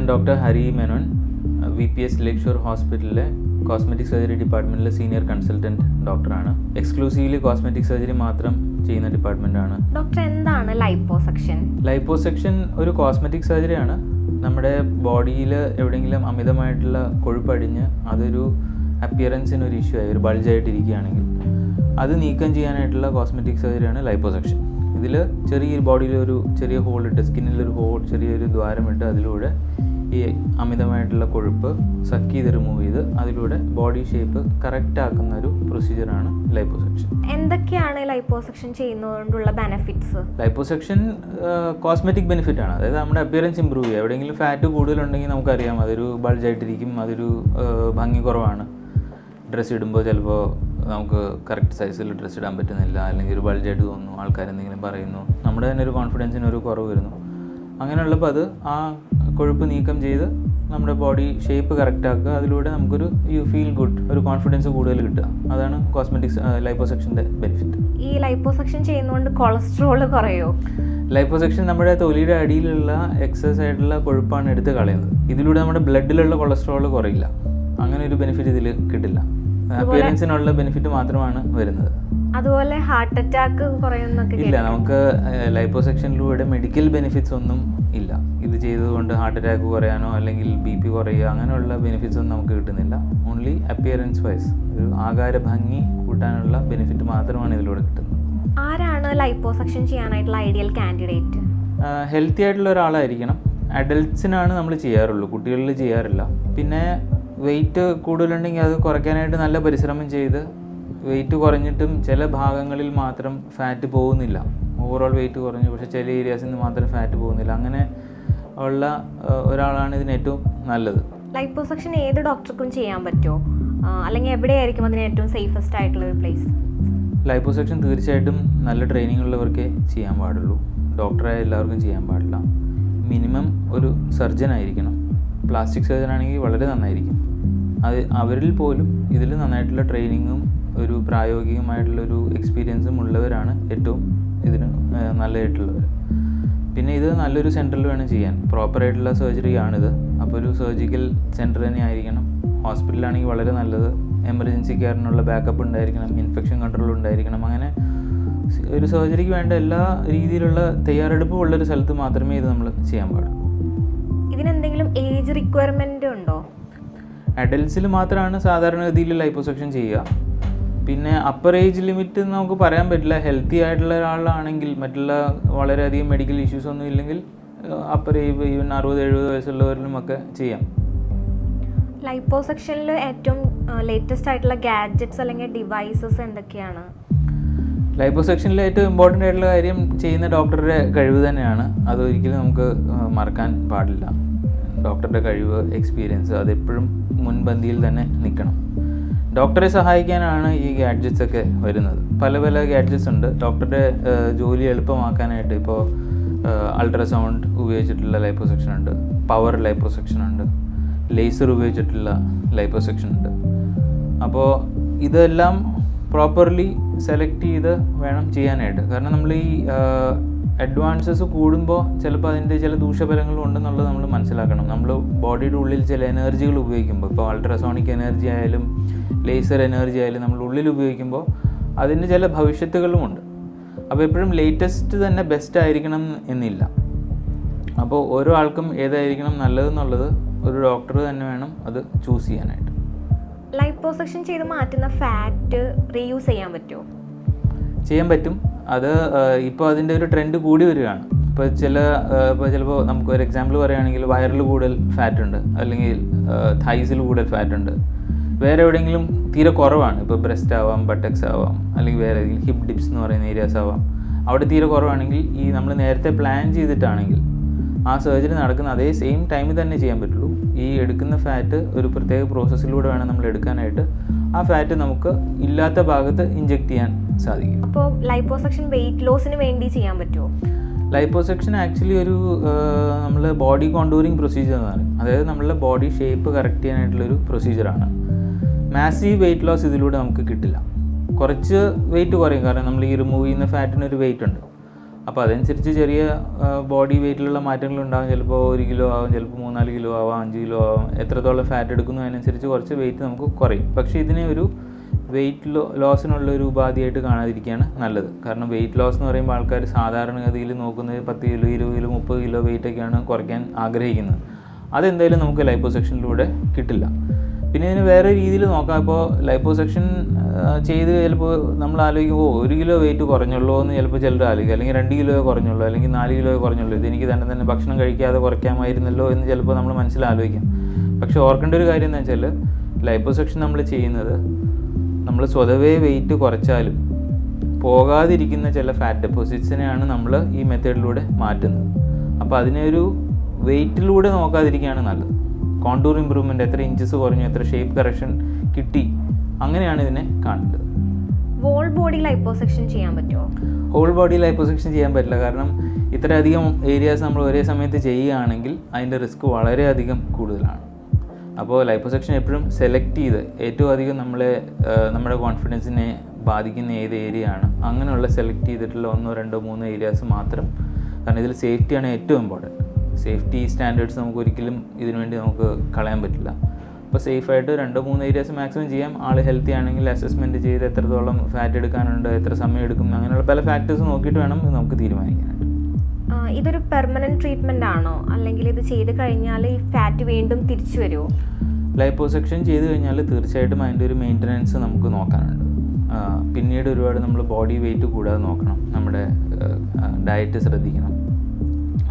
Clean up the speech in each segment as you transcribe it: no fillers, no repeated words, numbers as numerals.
ഞാൻ doctor Hari Menon, VPS Lakeshore ഹോസ്പിറ്റലിലെ cosmetic surgery ഡിപ്പാർട്ട്മെൻറ്റിലെ senior consultant ഡോക്ടറാണ്. എക്സ്ക്ലൂസീവ്ലി കോസ്മെറ്റിക് സർജറി മാത്രം ചെയ്യുന്ന ഡിപ്പാർട്ട്മെൻറ്റാണ്. ഡോക്ടർ, എന്താണ് ലൈപ്പോസക്ഷൻ? ലൈപ്പോസക്ഷൻ ഒരു കോസ്മെറ്റിക് സർജറിയാണ്. നമ്മുടെ ബോഡിയിൽ എവിടെയെങ്കിലും അമിതമായിട്ടുള്ള കൊഴുപ്പടിഞ്ഞ് അതൊരു അപ്പിയറൻസിന് ഒരു ഇഷ്യൂ ആയി, ഒരു ബൾജായിട്ടിരിക്കുകയാണെങ്കിൽ അത് നീക്കം ചെയ്യാനായിട്ടുള്ള കോസ്മെറ്റിക് സർജറിയാണ് ലൈപ്പോസക്ഷൻ. ഇതിൽ ചെറിയൊരു ബോഡിയിലൊരു ചെറിയ ഹോളിട്ട്, സ്കിന്നിലൊരു ഹോൾ, ചെറിയൊരു ദ്വാരമിട്ട് അതിലൂടെ ഈ അമിതമായിട്ടുള്ള കൊഴുപ്പ് സക്ക് ചെയ്ത് റിമൂവ് ചെയ്ത് അതിലൂടെ ബോഡി ഷേപ്പ് കറക്റ്റ് ആക്കുന്ന ഒരു പ്രൊസീജിയറാണ് ലൈപ്പോസക്ഷൻ. എന്തൊക്കെയാണ് ലൈപ്പോസക്ഷൻ ചെയ്യുന്നതുകൊണ്ടുള്ള ബെനിഫിറ്റ്സ്? ലൈപ്പോസക്ഷൻ കോസ്മെറ്റിക് ബെനിഫിറ്റ് ആണ്. അതായത് നമ്മുടെ അപ്പിയറൻസ് ഇമ്പ്രൂവ് ചെയ്യുക. എവിടെയെങ്കിലും ഫാറ്റ് കൂടുതലുണ്ടെങ്കിൽ നമുക്കറിയാം അതൊരു ബൾജായിട്ടിരിക്കും, അതൊരു ഭംഗി കുറവാണ്. ഡ്രസ്സ് ഇടുമ്പോൾ ചിലപ്പോൾ നമുക്ക് കറക്റ്റ് സൈസിൽ ഡ്രസ്സ് ഇടാൻ പറ്റുന്നില്ല, അല്ലെങ്കിൽ ഒരു ബൾജായിട്ട് തോന്നുന്നു, ആൾക്കാരെന്തെങ്കിലും പറയുന്നു, നമ്മുടെ തന്നെ ഒരു കോൺഫിഡൻസിന് ഒരു കുറവ് വരുന്നു. അങ്ങനെയുള്ളപ്പോൾ അത് ആ കൊഴുപ്പ് നീക്കം ചെയ്ത് നമ്മുടെ ബോഡി ഷേപ്പ് കറക്റ്റ് ആക്കുക. അതിലൂടെ നമുക്കൊരു ഫീൽ ഗുഡ്, ഒരു കോൺഫിഡൻസ് കൂടുതൽ കിട്ടുക. അതാണ് കോസ്മെറ്റിക്സ് ലൈപ്പോസക്ഷൻ്റെ ബെനിഫിറ്റ്. ഈ ലൈപ്പോസക്ഷൻ ചെയ്യുന്നതുകൊണ്ട് കൊളസ്ട്രോൾ കുറയോ? ലൈപ്പോസക്ഷൻ നമ്മുടെ തൊലിയുടെ അടിയിലുള്ള എക്സസ് ആയിട്ടുള്ള കൊഴുപ്പാണ് എടുത്ത് കളയുന്നത്. ഇതിലൂടെ നമ്മുടെ ബ്ലഡിലുള്ള കൊളസ്ട്രോൾ കുറയില്ല. അങ്ങനെ ഒരു ബെനിഫിറ്റ് ഇതിൽ കിട്ടില്ല. അപ്പിയറൻസിനുള്ള ബെനിഫിറ്റ് മാത്രമാണ് വരുന്നത്. അതുപോലെ ഹാർട്ട് അറ്റാക്ക് കുറയുന്നൊക്കെ ഇല്ല. നമുക്ക് ലൈപ്പോസക്ഷനിലൂടെ മെഡിക്കൽ ബെനിഫിറ്റ്സ് ഒന്നും ഇല്ല. ഇത് ചെയ്തതുകൊണ്ട് ഹാർട്ട് അറ്റാക്ക് കുറയാനോ അല്ലെങ്കിൽ BP കുറയുക അങ്ങനെയുള്ള ബെനിഫിറ്റ്സ് ഒന്നും നമുക്ക് കിട്ടുന്നില്ല. ഓൺലി അപ്പിയറൻസ് വൈസ് ഒരു ആകാര ഭംഗി കൂട്ടാനുള്ള ബെനിഫിറ്റ് മാത്രമാണ് ഇതിലൂടെ കിട്ടുന്നത്. ആരാണ് ലൈപ്പോസക്ഷൻ ചെയ്യാനായിട്ടുള്ള ഐഡിയൽ കാൻഡിഡേറ്റ്? ഹെൽത്തി ആയിട്ടുള്ള ഒരാളായിരിക്കണം. അഡൽട്ട്സിനാണ് നമ്മൾ ചെയ്യാറുള്ളൂ, കുട്ടികളിൽ ചെയ്യാറില്ല. പിന്നെ വെയിറ്റ് കൂടുതലുണ്ടെങ്കിൽ അത് കുറയ്ക്കാനായിട്ട് നല്ല പരിശ്രമം ചെയ്ത് വെയിറ്റ് കുറഞ്ഞിട്ടും ചില ഭാഗങ്ങളിൽ മാത്രം ഫാറ്റ് പോകുന്നില്ല. ഓവറോൾ വെയിറ്റ് കുറഞ്ഞു, പക്ഷേ ചില ഏരിയാസിൽ നിന്ന് മാത്രം ഫാറ്റ് പോകുന്നില്ല. അങ്ങനെ ഉള്ള ഒരാളാണ് ഇതിന് ഏറ്റവും നല്ലത്. ലൈപ്പോസക്ഷൻ ഏത് ഡോക്ടർക്കും ചെയ്യാൻ പറ്റുമോ, അല്ലെങ്കിൽ എവിടെയായിരിക്കും അതിന് ഏറ്റവും സേഫസ്റ്റ് ആയിട്ടുള്ള ഒരു പ്ലേസ്? ലൈപ്പോസക്ഷൻ തീർച്ചയായിട്ടും നല്ല ട്രെയിനിങ് ഉള്ളവർക്കേ ചെയ്യാൻ പാടുള്ളൂ. ഡോക്ടറായ എല്ലാവർക്കും ചെയ്യാൻ പാടില്ല. മിനിമം ഒരു സർജൻ ആയിരിക്കണം. പ്ലാസ്റ്റിക് സർജൻ ആണെങ്കിൽ വളരെ നന്നായിരിക്കും. അത് അവരിൽ പോലും ഇതിൽ നന്നായിട്ടുള്ള ട്രെയിനിങ്ങും ഒരു പ്രായോഗികമായിട്ടുള്ളൊരു എക്സ്പീരിയൻസും ഉള്ളവരാണ് ഏറ്റവും ഇതിന് നല്ലതായിട്ടുള്ളവർ. പിന്നെ ഇത് നല്ലൊരു സെൻറ്ററിൽ വേണം ചെയ്യാൻ. പ്രോപ്പറായിട്ടുള്ള സർജറി ആണിത്. അപ്പോൾ ഒരു സർജിക്കൽ സെൻറ്റർ തന്നെ ആയിരിക്കണം. ഹോസ്പിറ്റലാണെങ്കിൽ വളരെ നല്ലത്. എമർജൻസി കെയറിനുള്ള ബാക്കപ്പ് ഉണ്ടായിരിക്കണം, ഇൻഫെക്ഷൻ കൺട്രോൾ ഉണ്ടായിരിക്കണം. അങ്ങനെ ഒരു സർജറിക്ക് വേണ്ട എല്ലാ രീതിയിലുള്ള തയ്യാറെടുപ്പും ഉള്ളൊരു സ്ഥലത്ത് മാത്രമേ ഇത് നമ്മൾ ചെയ്യാൻ പാടുള്ളൂ. ഇതിനെന്തെങ്കിലും ഏജ് റിക്വയർമെൻ്റ് ഉണ്ടോ? അഡൽട്ട്സിൽ മാത്രമാണ് സാധാരണഗതിയിൽ ലൈപ്പോസക്ഷൻ ചെയ്യുക. പിന്നെ അപ്പർ ഏജ് ലിമിറ്റ് നമുക്ക് പറയാൻ പറ്റില്ല. ഹെൽത്തി ആയിട്ടുള്ള ഒരാളാണെങ്കിൽ, മറ്റുള്ള വളരെയധികം മെഡിക്കൽ ഇഷ്യൂസ് ഒന്നും ഇല്ലെങ്കിൽ അപ്പർ ഏജ് ഈവൻ 60-70 വയസ്സുള്ളവരിലും ഒക്കെ ചെയ്യാം. ലൈപ്പോസക്ഷനിൽ ഏറ്റവും ലേറ്റസ്റ്റ് ആയിട്ടുള്ള ഗാഡ്ജറ്റ്സ് അല്ലെങ്കിൽ ഡിവൈസസ് എന്തൊക്കെയാണ്? ലൈപ്പോസക്ഷനിൽ ഏറ്റവും ഇമ്പോർട്ടൻ്റ് ആയിട്ടുള്ള കാര്യം ചെയ്യുന്ന ഡോക്ടറുടെ കഴിവ് തന്നെയാണ്. അതൊരിക്കലും നമുക്ക് മറക്കാൻ പാടില്ല. ഡോക്ടറുടെ കഴിവ്, എക്സ്പീരിയൻസ് അതെപ്പോഴും മുൻപന്തിയിൽ തന്നെ നിൽക്കണം. ഡോക്ടറെ സഹായിക്കാനാണ് ഈ ഗാഡ്ജറ്റ്സ് ഒക്കെ വരുന്നത്. പല പല ഗാഡ്ജറ്റ്സ് ഉണ്ട് ഡോക്ടറുടെ ജോലി എളുപ്പമാക്കാനായിട്ട്. ഇപ്പോൾ അൾട്രാസൗണ്ട് ഉപയോഗിച്ചിട്ടുള്ള ലൈപ്പോസക്ഷൻ ഉണ്ട്, പവർ ലൈപ്പോസക്ഷൻ ഉണ്ട്, ലേസർ ഉപയോഗിച്ചിട്ടുള്ള ലൈപ്പോസക്ഷൻ ഉണ്ട്. അപ്പോൾ ഇതെല്ലാം പ്രോപ്പർലി സെലക്ട് ചെയ്ത് വേണം ചെയ്യാനായിട്ട്. കാരണം നമ്മൾ ഈ അഡ്വാൻസസ് കൂടുമ്പോൾ ചിലപ്പോൾ അതിൻ്റെ ചില ദൂഷ്യഫലങ്ങളും ഉണ്ടെന്നുള്ളത് നമ്മൾ മനസ്സിലാക്കണം. നമ്മൾ ബോഡിയുടെ ഉള്ളിൽ ചില എനർജികൾ ഉപയോഗിക്കുമ്പോൾ, ഇപ്പോൾ അൾട്രാസോണിക് എനർജി ആയാലും ലേസർ എനർജി ആയാലും നമ്മൾ ഉള്ളിൽ ഉപയോഗിക്കുമ്പോൾ അതിൻ്റെ ചില ഭവിഷ്യത്തുകളുമുണ്ട്. അപ്പോൾ എപ്പോഴും ലേറ്റസ്റ്റ് തന്നെ ബെസ്റ്റ് ആയിരിക്കണം എന്നില്ല. അപ്പോൾ ഓരോ ആൾക്കും ഏതായിരിക്കണം നല്ലതെന്നുള്ളത് ഒരു ഡോക്ടർ തന്നെ വേണം അത് ചൂസ് ചെയ്യാനായിട്ട്. ലൈപ്പോസക്ഷൻ ചെയ്ത് മാറ്റുന്ന ഫാറ്റ് റീയൂസ് ചെയ്യാൻ പറ്റുമോ? ചെയ്യാൻ പറ്റും. അത് ഇപ്പോൾ അതിൻ്റെ ഒരു ട്രെൻഡ് കൂടി വരികയാണ്. ഇപ്പോൾ ചിലപ്പോൾ നമുക്ക് ഒരു എക്സാമ്പിൾ പറയുകയാണെങ്കിൽ വയറിൽ കൂടുതൽ ഫാറ്റ് ഉണ്ട്, അല്ലെങ്കിൽ തൈസിൽ കൂടുതൽ ഫാറ്റ് ഉണ്ട്. വേറെ എവിടെയെങ്കിലും തീരെ കുറവാണ്. ഇപ്പോൾ ബ്രസ്റ്റ് ആവാം, ബട്ടക്സ് ആവാം, അല്ലെങ്കിൽ വേറെ ഏതെങ്കിലും ഹിപ്പ് ഡിപ്സ് എന്ന് പറയുന്ന ഏരിയാസ് ആവാം. അവിടെ തീരെ കുറവാണെങ്കിൽ ഈ നമ്മൾ നേരത്തെ പ്ലാൻ ചെയ്തിട്ടാണെങ്കിൽ ആ സർജറി നടക്കുന്ന അതേ സെയിം ടൈമിൽ തന്നെ ചെയ്യാൻ പറ്റുള്ളൂ. ഈ എടുക്കുന്ന ഫാറ്റ് ഒരു പ്രത്യേക പ്രോസസ്സിലൂടെ വേണം നമ്മൾ എടുക്കാനായിട്ട്. ആ ഫാറ്റ് നമുക്ക് ഇല്ലാത്ത ഭാഗത്ത് ഇഞ്ചെക്ട് ചെയ്യാൻ സാധിക്കും. അപ്പോൾ ലൈപ്പോസക്ഷൻ വെയിറ്റ് ലോസിന് വേണ്ടി ചെയ്യാൻ പറ്റുമോ? ലൈപ്പോസക്ഷൻ ആക്ച്വലി ഒരു നമ്മൾ ബോഡി കോണ്ടൂറിങ് പ്രൊസീജിയർ എന്ന് പറയും. അതായത് നമ്മളുടെ ബോഡി ഷേപ്പ് കറക്റ്റ് ചെയ്യാനായിട്ടുള്ളൊരു പ്രൊസീജിയറാണ്. മാസീവ് വെയിറ്റ് ലോസ് ഇതിലൂടെ നമുക്ക് കിട്ടില്ല. കുറച്ച് വെയിറ്റ് കുറയും, കാരണം നമ്മൾ ഈ റിമൂവ് ചെയ്യുന്ന ഫാറ്റിനൊരു വെയിറ്റ് ഉണ്ട്. അപ്പോൾ അതനുസരിച്ച് ചെറിയ ബോഡി വെയ്റ്റിലുള്ള മാറ്റങ്ങളുണ്ടാകും. ചിലപ്പോൾ 1 കിലോ ആവും, ചിലപ്പോൾ 3-4 കിലോ ആവാം, 5 കിലോ ആവാം. എത്രത്തോളം ഫാറ്റ് എടുക്കുന്നു അതിനനുസരിച്ച് കുറച്ച് വെയിറ്റ് നമുക്ക് കുറയും. പക്ഷേ ഇതിനെ ഒരു വെയിറ്റ് ലോസിനുള്ള ഒരു ഉപാധിയായിട്ട് കാണാതിരിക്കുകയാണ് നല്ലത്. കാരണം വെയിറ്റ് ലോസ് എന്ന് പറയുമ്പോൾ ആൾക്കാർ സാധാരണഗതിയിൽ നോക്കുന്നത് 10 കിലോ 20 കിലോ 30 കിലോ വെയിറ്റൊക്കെയാണ് കുറയ്ക്കാൻ ആഗ്രഹിക്കുന്നത്. അതെന്തായാലും നമുക്ക് ലൈപ്പോസെക്ഷനിലൂടെ കിട്ടില്ല. പിന്നെ ഇതിന് വേറെ രീതിയിൽ നോക്കാം. ഇപ്പോൾ ലൈപ്പോസെക്ഷൻ ചെയ്ത് ചിലപ്പോൾ നമ്മൾ ആലോചിക്കുമ്പോൾ 1 കിലോ വെയിറ്റ് കുറഞ്ഞുള്ളൂ എന്ന് ചിലപ്പോൾ ചിലർ ആലോചിക്കും, അല്ലെങ്കിൽ 2 കിലോ കുറഞ്ഞുള്ളൂ, അല്ലെങ്കിൽ 4 കിലോ കുറഞ്ഞുള്ളൂ, ഇതെനിക്ക് തന്നെ ഭക്ഷണം കഴിക്കാതെ കുറയ്ക്കാമായിരുന്നല്ലോ എന്ന് ചിലപ്പോൾ നമ്മൾ മനസ്സിൽ ആലോചിക്കാം. പക്ഷേ ഓർക്കേണ്ട ഒരു കാര്യം എന്ന് വെച്ചാൽ ലൈപ്പോസെക്ഷൻ നമ്മൾ ചെയ്യുന്നത് നമ്മൾ സ്വതവേ വെയിറ്റ് കുറച്ചാലും പോകാതിരിക്കുന്ന ചില ഫാറ്റ് ഡെപ്പോസിറ്റ്സിനെയാണ് നമ്മൾ ഈ മെത്തേഡിലൂടെ മാറ്റുന്നത്. അപ്പോൾ അതിനെ ഒരു വെയിറ്റിലൂടെ നോക്കാതിരിക്കുകയാണ് നല്ലത്. കോണ്ടൂർ ഇമ്പ്രൂവ്മെൻറ്റ്, എത്ര ഇഞ്ചസ് കുറഞ്ഞു, എത്ര ഷേപ്പ് കറക്ഷൻ കിട്ടി, അങ്ങനെയാണ് ഇതിനെ കാണേണ്ടത്. ഹോൾ ബോഡി ലൈപ്പോസെക്ഷൻ ചെയ്യാൻ പറ്റുമോ? ഹോൾ ബോഡി ലൈപ്പോസെക്ഷൻ ചെയ്യാൻ പറ്റില്ല. കാരണം ഇത്രയധികം ഏരിയാസ് നമ്മൾ ഒരേ സമയത്ത് ചെയ്യുകയാണെങ്കിൽ അതിൻ്റെ റിസ്ക് വളരെയധികം കൂടുതലാണ്. അപ്പോൾ ലൈപ്പോസെക്ഷൻ എപ്പോഴും സെലക്ട് ചെയ്ത് ഏറ്റവും അധികം നമ്മുടെ കോൺഫിഡൻസിനെ ബാധിക്കുന്ന ഏത് ഏരിയ ആണ് അങ്ങനെയുള്ള സെലക്ട് ചെയ്തിട്ടുള്ള 1, 2, 3 ഏരിയാസ് മാത്രം. കാരണം ഇതിൽ സേഫ്റ്റിയാണ് ഏറ്റവും ഇമ്പോർട്ടൻറ്റ്. സേഫ്റ്റി സ്റ്റാൻഡേർഡ്സ് നമുക്ക് ഒരിക്കലും ഇതിനുവേണ്ടി നമുക്ക് കളയാൻ പറ്റില്ല. അപ്പോൾ സേഫായിട്ട് 2-3 ഏരിയാസ് മാക്സിമം ചെയ്യാം. ആൾ ഹെൽത്തി ആണെങ്കിൽ അസസ്മെൻറ്റ് ചെയ്ത് എത്രത്തോളം ഫാറ്റ് എടുക്കാനുണ്ട്, എത്ര സമയം എടുക്കും, അങ്ങനെയുള്ള പല ഫാക്ടേഴ്സ് നോക്കിയിട്ട് വേണം ഇത് നമുക്ക് തീരുമാനിക്കാനായിട്ട്. ഇതൊരു പെർമനൻറ്റ് ട്രീറ്റ്മെൻ്റ് ആണോ, അല്ലെങ്കിൽ ഇത് ചെയ്ത് കഴിഞ്ഞാൽ ഈ ഫാറ്റ് വീണ്ടും തിരിച്ചു വരുമോ? ലൈപ്പോസെക്ഷൻ ചെയ്ത് കഴിഞ്ഞാൽ തീർച്ചയായിട്ടും അതിൻ്റെ ഒരു മെയിൻ്റനൻസ് നമുക്ക് നോക്കാനുണ്ട്. പിന്നീട് ഒരുപാട് നമ്മൾ ബോഡി വെയിറ്റ് കൂടാതെ നോക്കണം, നമ്മുടെ ഡയറ്റ് ശ്രദ്ധിക്കണം.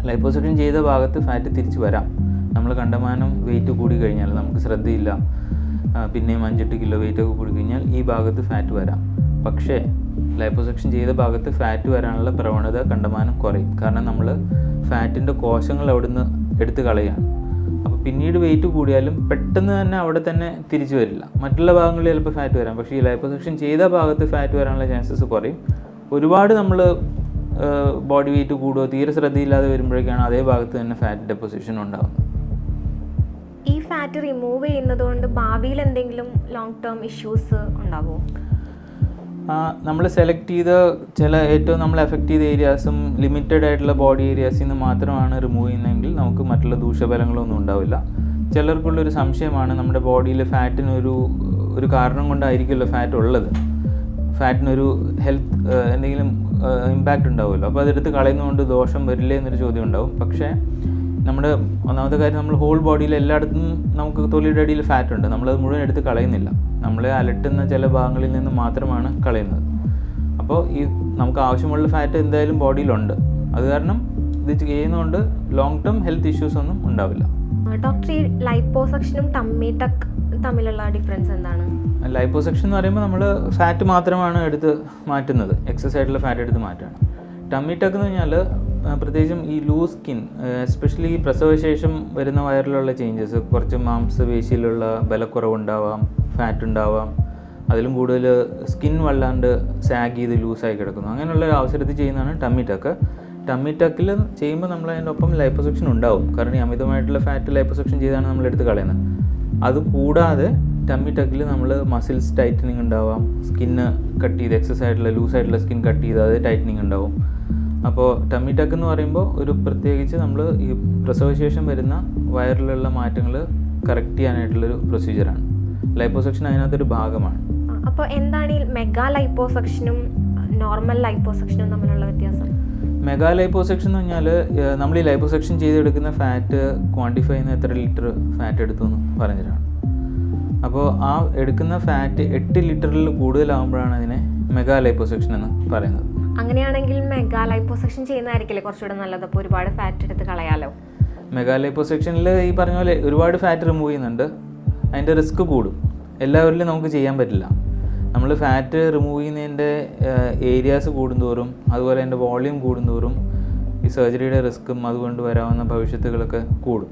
ലൈപ്പോസെക്ഷൻ ചെയ്ത ഭാഗത്ത് ഫാറ്റ് തിരിച്ച് വരാം. നമ്മൾ കണ്ടമാനം വെയിറ്റ് കൂടി കഴിഞ്ഞാൽ നമുക്ക് ശ്രദ്ധയില്ല, പിന്നെയും 5-8 കിലോ വെയിറ്റൊക്കെ കൂടി കഴിഞ്ഞാൽ ഈ ഭാഗത്ത് ഫാറ്റ് വരാം. പക്ഷേ ലൈപ്പോസെക്ഷൻ ചെയ്ത ഭാഗത്ത് ഫാറ്റ് വരാനുള്ള പ്രവണത കണ്ടമാനം കുറയും. കാരണം നമ്മൾ ഫാറ്റിൻ്റെ കോശങ്ങൾ അവിടുന്ന് എടുത്ത് കളയുകയാണ്. അപ്പോൾ പിന്നീട് വെയിറ്റ് കൂടിയാലും പെട്ടെന്ന് തന്നെ അവിടെ തന്നെ തിരിച്ചു വരില്ല. മറ്റുള്ള ഭാഗങ്ങളിൽ ചിലപ്പോൾ ഫാറ്റ് വരാം, പക്ഷേ ഈ ലൈപ്പോസെക്ഷൻ ചെയ്ത ഭാഗത്ത് ഫാറ്റ് വരാനുള്ള ചാൻസസ് കുറയും. ഒരുപാട് നമ്മൾ ബോഡി വെയിറ്റ് കൂടുകയോ തീരെ ശ്രദ്ധയില്ലാതെ വരുമ്പോഴേക്കാണ് അതേ ഭാഗത്ത് തന്നെ ഫാറ്റ് ഡെപ്പോസിഷൻ ഉണ്ടാകുന്നത്. ഈ ഫാറ്റ് റിമൂവ് ചെയ്യുന്നതുകൊണ്ട് ഭാവിയിൽ എന്തെങ്കിലും ലോങ് ടേം ഇഷ്യൂസ് ഉണ്ടാകുമോ? നമ്മൾ സെലക്ട് ചെയ്ത ചില ഏറ്റവും നമ്മൾ എഫക്റ്റ് ചെയ്ത ഏരിയാസും ലിമിറ്റഡ് ആയിട്ടുള്ള ബോഡി ഏരിയാസിൽ നിന്ന് മാത്രമാണ് റിമൂവ് ചെയ്യുന്നതെങ്കിൽ നമുക്ക് മറ്റുള്ള ദൂഷ്യഫലങ്ങളൊന്നും ഉണ്ടാവില്ല. ചിലർക്കുള്ളൊരു സംശയമാണ് നമ്മുടെ ബോഡിയിൽ ഫാറ്റിനൊരു കാരണം കൊണ്ടായിരിക്കുമല്ലോ ഫാറ്റ് ഉള്ളത്, ഫാറ്റിനൊരു ഹെൽത്ത് എന്തെങ്കിലും ഇമ്പാക്റ്റ് ഉണ്ടാവുമല്ലോ, അപ്പോൾ അതെടുത്ത് കളയുന്നതുകൊണ്ട് ദോഷം വരില്ലേ എന്നൊരു ചോദ്യം ഉണ്ടാവും. പക്ഷേ നമ്മുടെ ഒന്നാമത്തെ കാര്യം, നമ്മൾ ഹോൾ ബോഡിയിൽ എല്ലായിടത്തും നമുക്ക് തൊലിയുടെ അടിയിൽ ഫാറ്റ് ഉണ്ട്, നമ്മളത് മുഴുവൻ എടുത്ത് കളയുന്നില്ല, നമ്മളെ അലട്ടുന്ന ചില ഭാഗങ്ങളിൽ നിന്ന് മാത്രമാണ് കളയുന്നത്. അപ്പോൾ നമുക്ക് ആവശ്യമുള്ള ഫാറ്റ് എന്തായാലും ബോഡിയിലുണ്ട്. അത് കാരണം ഇത് ചെയ്യുന്നതുകൊണ്ട് ലോങ് ടേം ഹെൽത്ത് ഇഷ്യൂസ് ഒന്നും ഉണ്ടാവില്ല. ഡോക്ടർ, ഈ ലൈപ്പോസെക്ഷനും ടമ്മി ടക്ക് തമ്മിലുള്ള ഡിഫറൻസ് എന്താണ്? ലൈപ്പോസെക്ഷൻ എന്ന് പറയുമ്പോൾ നമ്മൾ ഫാറ്റ് മാത്രമാണ് എടുത്ത് മാറ്റുന്നത്, എക്സസ് ആയിട്ടുള്ള ഫാറ്റ് എടുത്ത് മാറ്റുകയാണ്. ടമ്മി ടക്ക് എന്ന് പറഞ്ഞാൽ പ്രത്യേകിച്ചും ഈ ലൂസ് സ്കിൻ, എസ്പെഷ്യലി ഈ പ്രസവശേഷം വരുന്ന വയറിലുള്ള ചേഞ്ചസ്, കുറച്ച് മാംസപേശിയിലുള്ള ബലക്കുറവുണ്ടാവാം, ഫാറ്റ് ഉണ്ടാവാം, അതിലും കൂടുതൽ സ്കിൻ വല്ലാണ്ട് സാഗ് ചെയ്ത് ലൂസായി കിടക്കുന്നു, അങ്ങനെയുള്ള ഒരു അവസരത്തിൽ ചെയ്യുന്നതാണ് ടമ്മി ടക്ക്. ടമ്മി ടക്കിൽ ചെയ്യുമ്പോൾ നമ്മൾ അതിൻ്റെ ഒപ്പം ലൈപ്പോസെക്ഷൻ ഉണ്ടാവും. കാരണം ഈ അമിതമായിട്ടുള്ള ഫാറ്റ് ലൈപ്പോസെക്ഷൻ ചെയ്താണ് നമ്മൾ എടുത്ത് കളയുന്നത്. അതുകൂടാതെ ടമ്മി ടക്കിൽ നമ്മൾ മസിൽസ് ടൈറ്റനിങ് ഉണ്ടാവാം, സ്കിന്ന് കട്ട് ചെയ്ത് എക്സസ് ആയിട്ടുള്ള ലൂസായിട്ടുള്ള സ്കിൻ കട്ട് ചെയ്ത് അത് ടൈറ്റനിങ് ഉണ്ടാവും. അപ്പോൾ ടമ്മി ടക്ക് എന്ന് പറയുമ്പോൾ ഒരു പ്രത്യേകിച്ച് നമ്മൾ ഈ പ്രസവശേഷം വരുന്ന വയറിലുള്ള മാറ്റങ്ങൾ കറക്റ്റ് ചെയ്യാനായിട്ടുള്ളൊരു പ്രൊസീജിയറാണ്. ലൈപ്പോസെക്ഷൻ അതിനകത്തൊരു ഭാഗമാണ്. അപ്പോൾ എന്താണ് ഈ മെഗാ ലൈപ്പോസെക്ഷനും നോർമൽ ലൈപ്പോസെക്ഷനും തമ്മിലുള്ള വ്യത്യാസം? മെഗാ ലൈപ്പോസെക്ഷൻ എന്ന് പറഞ്ഞാൽ നമ്മൾ ഈ ലൈപ്പോസെക്ഷൻ ചെയ്തെടുക്കുന്ന ഫാറ്റ് ക്വാണ്ടിഫൈ ചെയ്യുന്ന എത്ര ലിറ്റർ ഫാറ്റ് എടുത്തു എന്ന് പറഞ്ഞിട്ടാണ്. അപ്പോൾ ആ എടുക്കുന്ന ഫാറ്റ് 8 ലിറ്ററിൽ കൂടുതലാകുമ്പോഴാണ് അതിനെ മെഗാ ലൈപ്പോസെക്ഷൻ എന്ന് പറയുന്നത്. അങ്ങനെയാണെങ്കിൽ മെഗാ ലൈപ്പോസെക്ഷൻ ചെയ്യുന്നതായിരിക്കില്ലേ കുറച്ചുകൂടെ നല്ലത്? അപ്പോൾ ഒരുപാട് ഫാറ്റ് എടുത്ത് കളയാലോ. മെഗാ ലൈപ്പോസെക്ഷനിൽ ഈ പറഞ്ഞ പോലെ ഒരുപാട് ഫാറ്റ് റിമൂവ് ചെയ്യുന്നുണ്ട്, അതിൻ്റെ റിസ്ക് കൂടും. എല്ലാവരിലും നമുക്ക് ചെയ്യാൻ പറ്റില്ല. നമ്മൾ ഫാറ്റ് റിമൂവ് ചെയ്യുന്നതിൻ്റെ ഏരിയാസ് കൂടുന്തോറും അതുപോലെ അതിൻ്റെ വോളിയം കൂടുന്തോറും ഈ സർജറിയുടെ റിസ്ക്കും അതുകൊണ്ട് വരാവുന്ന ഭവിഷ്യത്തുകളൊക്കെ കൂടും.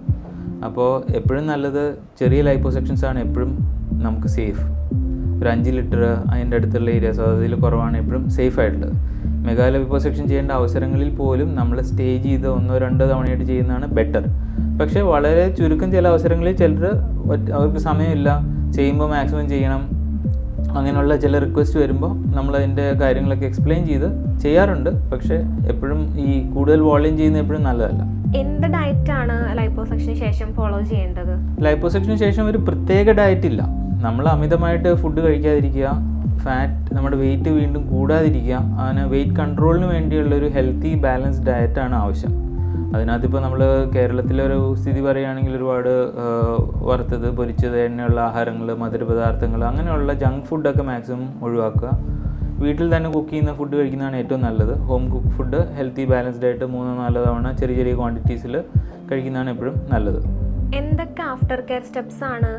അപ്പോൾ എപ്പോഴും നല്ലത് ചെറിയ ലൈപ്പോസെക്ഷൻസാണ് എപ്പോഴും നമുക്ക് സേഫ്. ഒരു 5 ലിറ്റർ അതിൻ്റെ അടുത്തുള്ള ഏരിയാസ് അതിൽ കുറവാണ് എപ്പോഴും സേഫ് ആയിട്ടുള്ളത്. മെഗാ ലൈപ്പോസെക്ഷൻ ചെയ്യേണ്ട അവസരങ്ങളിൽ പോലും നമ്മൾ സ്റ്റേജ് ചെയ്ത് 1-2 തവണയായിട്ട് ചെയ്യുന്നതാണ് ബെറ്റർ. പക്ഷേ വളരെ ചുരുക്കം ചില അവസരങ്ങളിൽ ചിലർ അവർക്ക് സമയമില്ല, ചെയ്യുമ്പോൾ മാക്സിമം ചെയ്യണം, അങ്ങനെയുള്ള ചില റിക്വസ്റ്റ് വരുമ്പോൾ നമ്മളതിൻ്റെ കാര്യങ്ങളൊക്കെ എക്സ്പ്ലെയിൻ ചെയ്ത് ചെയ്യാറുണ്ട്. പക്ഷേ എപ്പോഴും ഈ കൂടുതൽ വോളിയം ചെയ്യുന്നത് എപ്പോഴും നല്ലതല്ല. എന്ത് ഡയറ്റാണ് ലൈപ്പോസക്ഷന് ശേഷം ഫോളോ ചെയ്യേണ്ടത്? ലൈപ്പോസക്ഷന് ശേഷം ഒരു പ്രത്യേക ഡയറ്റ് ഇല്ല. നമ്മൾ അമിതമായിട്ട് ഫുഡ് കഴിക്കാതിരിക്കുക, ഫാറ്റ് നമ്മുടെ വെയിറ്റ് വീണ്ടും കൂടാതിരിക്കുക, അങ്ങനെ വെയിറ്റ് കൺട്രോളിന് വേണ്ടിയുള്ളൊരു ഹെൽത്തി ബാലൻസ്ഡ് ഡയറ്റാണ് ആവശ്യം. അതിനകത്തിപ്പോൾ നമ്മൾ കേരളത്തിലൊരു സ്ഥിതി പറയുകയാണെങ്കിൽ ഒരുപാട് വറുത്തത്, പൊരിച്ചത്, എണ്ണയുള്ള ആഹാരങ്ങൾ, മധുരപദാർത്ഥങ്ങൾ, അങ്ങനെയുള്ള ജങ്ക് ഫുഡൊക്കെ മാക്സിമം ഒഴിവാക്കുക. വീട്ടിൽ തന്നെ കുക്ക് ചെയ്യുന്ന ഫുഡ് കഴിക്കുന്നതാണ് ഏറ്റവും നല്ലത്. Home cook food healthy balanced ആയിട്ട് 3-4 തവണ ചെറിയ ചെറിയ ക്വാണ്ടിറ്റീസിൽ കഴിക്കുന്നതാണ് എപ്പോഴും നല്ലത്. എന്തൊക്കെ ആഫ്റ്റർ കെയർ സ്റ്റെപ്സ് ആണ്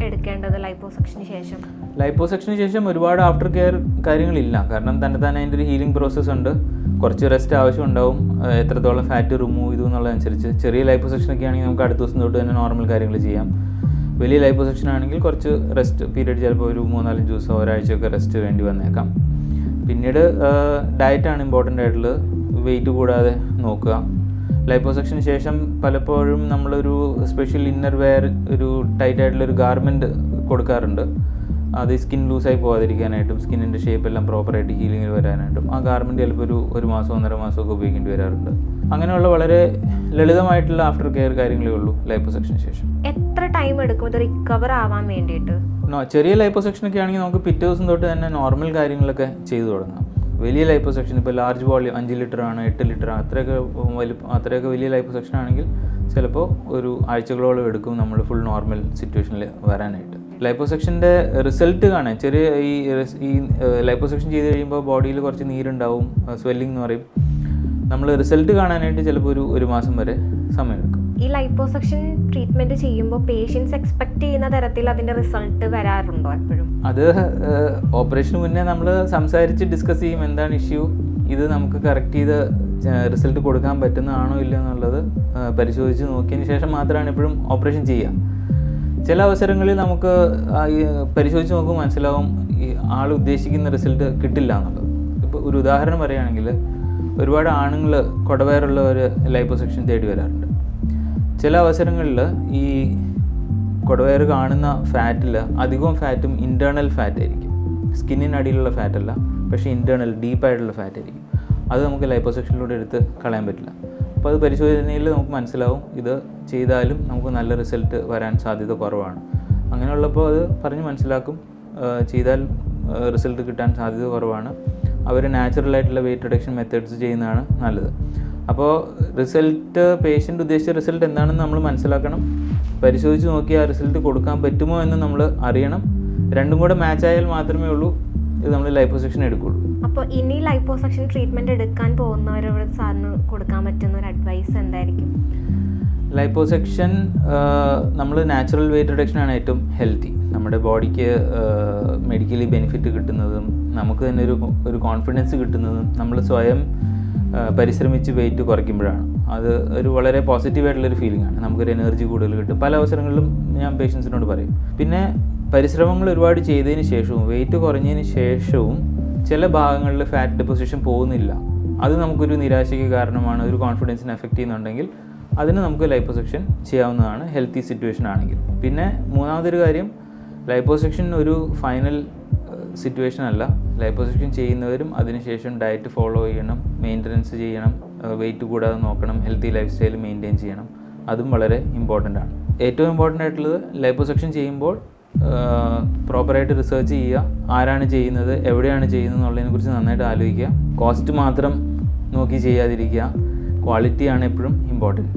എടുക്കേണ്ടത് ലൈപ്പോസക്ഷന് ശേഷം? ലൈപ്പോസക്ഷന് ശേഷം ഒരുപാട് ആഫ്റ്റർ കെയർ കാര്യങ്ങളില്ല. കാരണം തന്നെ അതിൻ്റെ ഒരു ഹീലിംഗ് പ്രോസസ്സ് ഉണ്ട്. കുറച്ച് റെസ്റ്റ് ആവശ്യമുണ്ടാവും. എത്രത്തോളം ഫാറ്റ് റിമൂവ് ചെയ്തു എന്നുള്ളതനുസരിച്ച്. ചെറിയ ലൈപ്പോസക്ഷനൊക്കെ ആണെങ്കിൽ നമുക്ക് അടുത്ത ദിവസം തൊട്ട് തന്നെ നോർമൽ കാര്യങ്ങൾ ചെയ്യാം. വലിയ ലൈപ്പോസക്ഷൻ ആണെങ്കിൽ കുറച്ച് റെസ്റ്റ് പീരീഡ്, ചിലപ്പോൾ ഒരു 3-4 ദിവസം ഒരാഴ്ചയൊക്കെ റെസ്റ്റ് വേണ്ടി വന്നേക്കാം. പിന്നീട് ഡയറ്റാണ് ഇമ്പോർട്ടൻ്റ് ആയിട്ടുള്ളത്. വെയിറ്റ് കൂടാതെ നോക്കുക. ലൈപ്പോസക്ഷന് ശേഷം പലപ്പോഴും നമ്മളൊരു സ്പെഷ്യൽ ഇന്നർ വെയർ, ഒരു ടൈറ്റ് ആയിട്ടുള്ളൊരു ഗാർമെൻറ്റ് കൊടുക്കാറുണ്ട്. അത് സ്കിൻ ലൂസായി പോകാതിരിക്കാനായിട്ടും സ്കിന്നിൻ്റെ ഷേപ്പ് എല്ലാം പ്രോപ്പറായിട്ട് ഹീലിങ്ങിൽ വരാനായിട്ടും ആ ഗാർമെൻറ്റ് ചിലപ്പോൾ ഒരു 1 മാസം 1.5 മാസമൊക്കെ ഉപയോഗിക്കേണ്ടി വരാറുണ്ട്. അങ്ങനെയുള്ള വളരെ ലളിതമായിട്ടുള്ള ആഫ്റ്റർ കെയർ കാര്യങ്ങളേ ഉള്ളൂ ലൈപ്പോസക്ഷന് ശേഷം. എത്ര ടൈം എടുക്കും ഇത് റിക്കവർ ആവാൻ വേണ്ടിയിട്ട്? ചെറിയ ലൈപ്പോസക്ഷനൊക്കെ ആണെങ്കിൽ നമുക്ക് പിറ്റേ ദിവസം തൊട്ട് തന്നെ നോർമൽ കാര്യങ്ങളൊക്കെ ചെയ്തു തുടങ്ങാം. വലിയ ലൈപ്പോസക്ഷൻ ഇപ്പോൾ ലാർജ് വോളിയം 5 ലിറ്റർ ആണ്, 8 ലിറ്റർ അത്രയൊക്കെ വലിയ ലൈപ്പോസക്ഷൻ ആണെങ്കിൽ ചിലപ്പോൾ ഒരു ആഴ്ചകളോളം എടുക്കും നമ്മൾ ഫുൾ നോർമൽ സിറ്റുവേഷനിൽ വരാനായിട്ട്. ലൈപ്പോസക്ഷൻ്റെ റിസൾട്ട് കാണാൻ ഈ ലൈപ്പോസക്ഷൻ ചെയ്ത് കഴിയുമ്പോൾ ബോഡിയിൽ കുറച്ച് നീരുണ്ടാവും, സ്വെല്ലിംഗ് എന്ന് പറയും. നമ്മൾ റിസൾട്ട് കാണാനായിട്ട് ചിലപ്പോൾ ഒരു മാസം വരെ സമയമെടുക്കും. ഈ ലൈപ്പോസക്ഷൻ ട്രീറ്റ്മെൻറ്റ് ചെയ്യുമ്പോൾ പേഷ്യൻസ് എക്സ്പെക്ട് ചെയ്യുന്ന തരത്തിൽ അതിൻ്റെ റിസൾട്ട് വരാറുണ്ടോ എപ്പോഴും? അത് ഓപ്പറേഷന് മുന്നേ നമ്മൾ സംസാരിച്ച് ഡിസ്കസ് ചെയ്യും എന്താണ് ഇഷ്യൂ, ഇത് നമുക്ക് കറക്റ്റ് ചെയ്ത് റിസൾട്ട് കൊടുക്കാൻ പറ്റുന്നതാണോ ഇല്ല എന്നുള്ളത് പരിശോധിച്ച് നോക്കിയതിന് ശേഷം മാത്രമാണ് എപ്പോഴും ഓപ്പറേഷൻ ചെയ്യുക. ചില അവസരങ്ങളിൽ നമുക്ക് പരിശോധിച്ച് നോക്കുമ്പോൾ മനസ്സിലാവും ഈ ആൾ ഉദ്ദേശിക്കുന്ന റിസൾട്ട് കിട്ടില്ല എന്നുള്ളത്. ഇപ്പോൾ ഒരു ഉദാഹരണം പറയുകയാണെങ്കിൽ ഒരുപാട് ആണുങ്ങൾ കുടവയറുള്ളവർ ലൈപ്പോസക്ഷൻ തേടി വരാറുണ്ട്. ചില അവസരങ്ങളിൽ ഈ കുടവയറ് കാണുന്ന ഫാറ്റിൽ അധികവും ഫാറ്റും ഇൻറ്റേർണൽ ഫാറ്റ് ആയിരിക്കും. സ്കിന്നിനടിയിലുള്ള ഫാറ്റല്ല, പക്ഷേ ഇൻറ്റേർണൽ ഡീപ്പായിട്ടുള്ള ഫാറ്റ് ആയിരിക്കും. അത് നമുക്ക് ലൈപ്പോസക്ഷനിലൂടെ എടുത്ത് കളയാൻ പറ്റില്ല. അപ്പോൾ അത് പരിശോധനയിൽ നമുക്ക് മനസ്സിലാവും ഇത് ചെയ്താലും നമുക്ക് നല്ല റിസൾട്ട് വരാൻ സാധ്യത കുറവാണ്. അങ്ങനെയുള്ളപ്പോൾ അത് പറഞ്ഞ് മനസ്സിലാക്കും, ചെയ്താൽ റിസൾട്ട് കിട്ടാൻ സാധ്യത കുറവാണ്. അവർ നാച്ചുറലായിട്ടുള്ള വെയിറ്റ് റിഡക്ഷൻ മെത്തേഡ്സ് ചെയ്യുന്നതാണ് നല്ലത്. അപ്പോൾ റിസൾട്ട്, പേഷ്യൻ്റ് ഉദ്ദേശിച്ച റിസൾട്ട് എന്താണെന്ന് നമ്മൾ മനസ്സിലാക്കണം. പരിശോധിച്ച് നോക്കി ആ റിസൾട്ട് കൊടുക്കാൻ പറ്റുമോ എന്ന് നമ്മൾ അറിയണം. രണ്ടും കൂടെ മാച്ച് ആയാൽ മാത്രമേ ഉള്ളൂ ഇത് നമ്മൾ ലൈപ്പോസക്ഷൻ എടുക്കുകയുള്ളൂ. അപ്പോൾ ഇനി ലൈപ്പോസക്ഷൻ ട്രീറ്റ്മെൻറ്റ് എടുക്കാൻ പോകുന്നവരോട് സാറിന് കൊടുക്കാൻ പറ്റുന്ന ഒരു അഡ്വൈസ് എന്തായിരിക്കും? ലൈപ്പോസക്ഷൻ നമ്മൾ നാച്ചുറൽ വെയിറ്റ് റിഡക്ഷനാണ് ഏറ്റവും ഹെൽത്തി. നമ്മുടെ ബോഡിക്ക് മെഡിക്കലി ബെനിഫിറ്റ് കിട്ടുന്നതും നമുക്ക് തന്നെ ഒരു കോൺഫിഡൻസ് കിട്ടുന്നതും നമ്മൾ സ്വയം പരിശ്രമിച്ച് വെയിറ്റ് കുറയ്ക്കുമ്പോഴാണ്. അത് ഒരു വളരെ പോസിറ്റീവായിട്ടുള്ളൊരു ഫീലിംഗ് ആണ്. നമുക്കൊരു എനർജി കൂടുതൽ കിട്ടും. പല അവസരങ്ങളിലും ഞാൻ പേഷ്യൻസിനോട് പറയും. പിന്നെ പരിശ്രമങ്ങൾ ഒരുപാട് ചെയ്തതിന് ശേഷവും വെയിറ്റ് കുറഞ്ഞതിന് ശേഷവും ചില ഭാഗങ്ങളിൽ ഫാറ്റ് ഡെപ്പോസിഷൻ പോകുന്നില്ല. അത് നമുക്കൊരു നിരാശയ്ക്ക് കാരണമാണ്, ഒരു കോൺഫിഡൻസിനെ എഫക്റ്റ് ചെയ്യുന്നുണ്ടെങ്കിൽ അതിന് നമുക്ക് ലൈപ്പോസക്ഷൻ ചെയ്യാവുന്നതാണ് ഹെൽത്തി സിറ്റുവേഷൻ ആണെങ്കിൽ. പിന്നെ മൂന്നാമതൊരു കാര്യം, ലൈപ്പോസക്ഷൻ ഒരു ഫൈനൽ സിറ്റുവേഷൻ അല്ല. ലൈപ്പോസക്ഷൻ ചെയ്യുന്നവരും അതിനുശേഷം ഡയറ്റ് ഫോളോ ചെയ്യണം, മെയിൻ്റനൻസ് ചെയ്യണം, വെയിറ്റ് കൂടാതെ നോക്കണം, ഹെൽത്തി ലൈഫ് സ്റ്റൈൽ മെയിൻറ്റെയിൻ ചെയ്യണം. അതും വളരെ ഇമ്പോർട്ടൻ്റ് ആണ്. ഏറ്റവും ഇമ്പോർട്ടൻ്റ് ആയിട്ടുള്ളത് ലൈപ്പോസക്ഷൻ ചെയ്യുമ്പോൾ പ്രോപ്പറായിട്ട് റിസർച്ച് ചെയ്യുക, ആരാണ് ചെയ്യുന്നത്, എവിടെയാണ് ചെയ്യുന്നത് എന്നുള്ളതിനെക്കുറിച്ച് നന്നായിട്ട് ആലോചിക്കുക. കോസ്റ്റ് മാത്രം നോക്കി ചെയ്യാതിരിക്കുക. ക്വാളിറ്റിയാണ് എപ്പോഴും ഇമ്പോർട്ടൻറ്റ്.